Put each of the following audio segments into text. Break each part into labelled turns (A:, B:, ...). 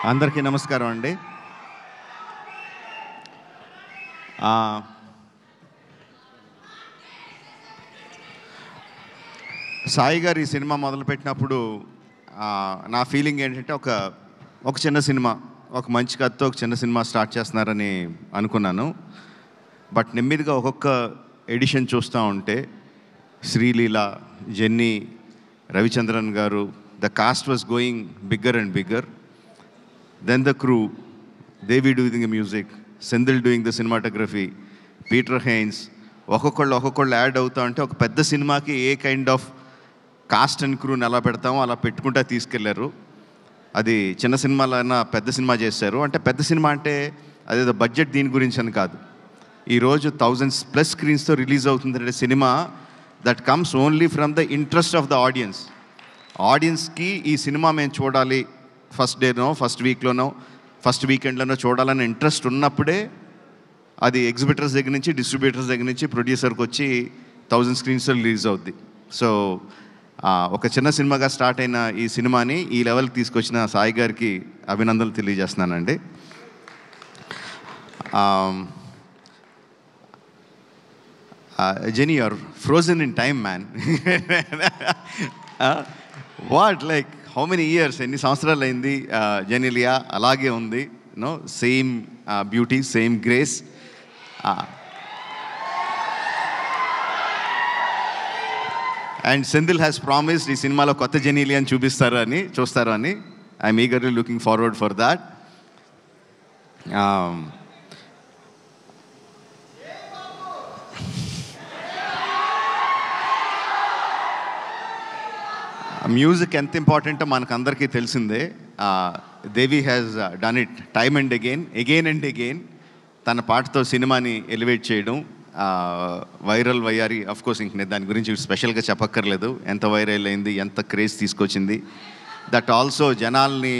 A: అందరికీ నమస్కారం అండి. సాయి గారు ఈ సినిమా మొదలుపెట్టినప్పుడు నా ఫీలింగ్ ఏంటంటే ఒక చిన్న సినిమా, ఒక మంచి కథతో ఒక చిన్న సినిమా స్టార్ట్ చేస్తున్నారని అనుకున్నాను. బట్ నెమ్మదిగా ఒక్కొక్క ఎడిషన్ చూస్తూ ఉంటే శ్రీలీల, జెన్నీ, రవిచంద్రన్ గారు, the cost was going bigger and bigger. Then the crew, Devi doing the music, Sendil doing the cinematography, Peter Haynes, ఒక్కొక్కళ్ళు యాడ్ అవుతా ఉంటే ఒక పెద్ద సినిమాకి ఏ కైండ్ ఆఫ్ కాస్ట్ అండ్ క్రూని ఎలా పెడతామో అలా పెట్టుకుంటా తీసుకెళ్లారు. అది చిన్న సినిమాలైనా పెద్ద సినిమా చేశారు. అంటే పెద్ద సినిమా అంటే అదేదో బడ్జెట్ దీని గురించి అని కాదు. ఈరోజు 1000+ స్క్రీన్స్తో రిలీజ్ అవుతుందంటే cinema that comes only from the interest of the ఆడియన్స్కి ఈ సినిమా మేము చూడాలి, ఫస్ట్ డేనో, ఫస్ట్ వీక్లోనో, ఫస్ట్ వీకెండ్లోనో చూడాలని ఇంట్రెస్ట్ ఉన్నప్పుడే అది ఎగ్జిబిటర్స్ దగ్గర నుంచి, డిస్ట్రిబ్యూటర్స్ దగ్గర నుంచి ప్రొడ్యూసర్కి వచ్చి 1000 స్క్రీన్స్లో రిలీజ్ అవుద్ది. సో ఒక చిన్న సినిమాగా స్టార్ట్ అయిన ఈ సినిమాని ఈ లెవెల్కి తీసుకొచ్చిన సాయి గారికి అభినందనలు తెలియజేస్తున్నానండి. Genie, you're frozen in time man. What like how many years, ఎన్ని సంవత్సరాలు అయింది జెనీలియా అలాగే ఉంది, no same beauty, same grace. And Senthil has promised ఈ సినిమాలో కొత్త జెనీలియాని చూస్తారు అని I'm eagerly looking forward for that. Music ఎంత ఇంపార్టెంటో మనకు అందరికీ తెలిసిందే. Devi has done it time and again and again. తన పాటతో సినిమాని ఎలివేట్ చేయడం, వైరల్ వయ్యారి. అఫ్కోర్స్ ఇంక నేను దాని గురించి స్పెషల్గా చెప్పక్కర్లేదు, ఎంత వైరల్ అయింది, ఎంత క్రేజ్ తీసుకొచ్చింది. దట్ ఆల్సో జనాల్ని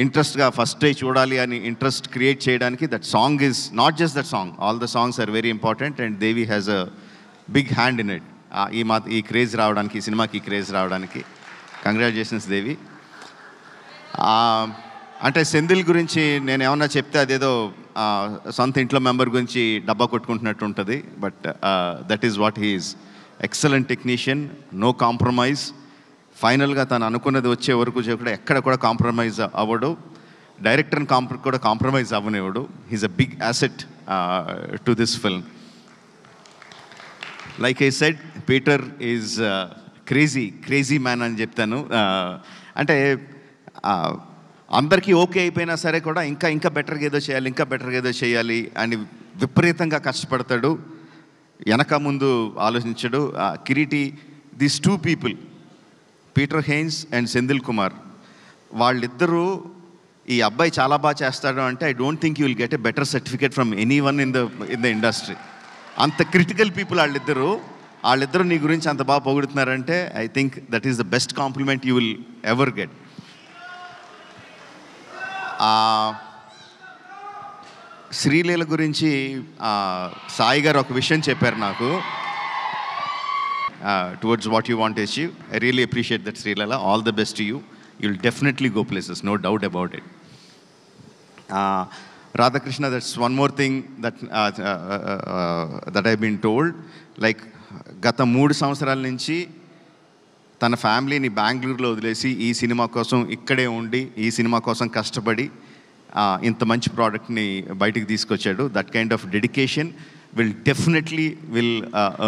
A: ఇంట్రెస్ట్గా ఫస్ట్ డే చూడాలి అని ఇంట్రెస్ట్ క్రియేట్ చేయడానికి that song is not just that song, all the songs are very important and Devi has a big hand in it. ఈ క్రేజ్ రావడానికి, ఈ సినిమాకి క్రేజ్ రావడానికి కంగ్రాచులేషన్స్ దేవి. అంటే సెంధిల్ గురించి నేను ఏమన్నా చెప్తే అదేదో సొంత ఇంట్లో మెంబర్ గురించి డబ్బా కొట్టుకుంటున్నట్టు ఉంటుంది. But that is what he is. Excellent technician, no compromise. ఫైనల్గా తను అనుకున్నది వచ్చే వరకు కూడా ఎక్కడ కూడా కాంప్రమైజ్ అవ్వడు. డైరెక్టర్ని కూడా కాంప్రమైజ్ అవ్వనివ్వడు. He's a big asset to this film. Like I said, Peter is crazy man అని చెప్తాను. అంటే అందరికీ ఓకే అయిపోయినా సరే కూడా ఇంకా బెటర్గా ఏదో చేయాలి అని విపరీతంగా కష్టపడతాడు, వెనక ముందు ఆలోచించడు. Kireeti, these 2 people, Peter Heins and Senthil Kumar, వాళ్ళిద్దరూ ఈ అబ్బాయి చాలా బాగా చేస్తాడు అంటే I don't think you will get a better certificate from anyone in the industry. అంత క్రిటికల్ పీపుల్ వాళ్ళిద్దరూ నీ గురించి అంత బాగా పొగుడుతున్నారంటే I think that is the best compliment you will ever get. Sreeleela గురించి సాయి గారు ఒక విషయం చెప్పారు నాకు, towards what you want to achieve. I really appreciate that Sreeleela. All the best to you. You will definitely go places, no doubt about it. Radhakrishna, that's one more thing that I've been told. Like, గత 3 సంవత్సరాల నుంచి తన ఫ్యామిలీని బెంగళూరులో వదిలేసి ఈ cinema కోసం ఇక్కడే ఉండి, ఈ సినిమా కోసం కష్టపడి ఇంత మంచి ప్రోడక్ట్ని బయటికి తీసుకొచ్చాడు. That kind of dedication will definitely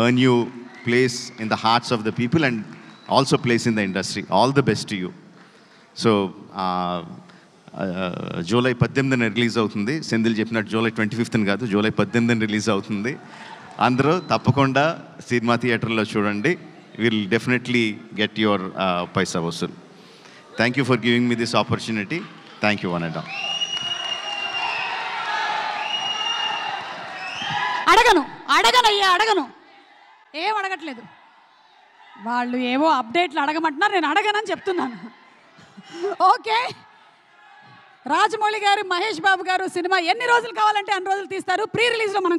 A: earn you place in the hearts of the people and also place in the industry. All the best to you. So July 18న రిలీజ్ అవుతుంది. సెంధిల్ చెప్పినట్టు జూలై 25న కాదు, జూలై 18న release అవుతుంది. అందరూ తప్పకుండా cinema థియేటర్లో చూడండి. Will definitely get your paisa vasool. Thank you for giving me this opportunity. Thank you one and all.
B: అడగను ఏం అడగట్లేదు. వాళ్ళు ఏవో అప్డేట్లు అడగమంటున్నారు, నేను అడగనని చెప్తున్నాను. ఓకే, రాజమౌళి గారు, మహేష్ బాబు గారు సినిమా ఎన్ని రోజులు కావాలంటే అన్ని రోజులు తీస్తారు. ప్రీ రిలీజ్లో మనం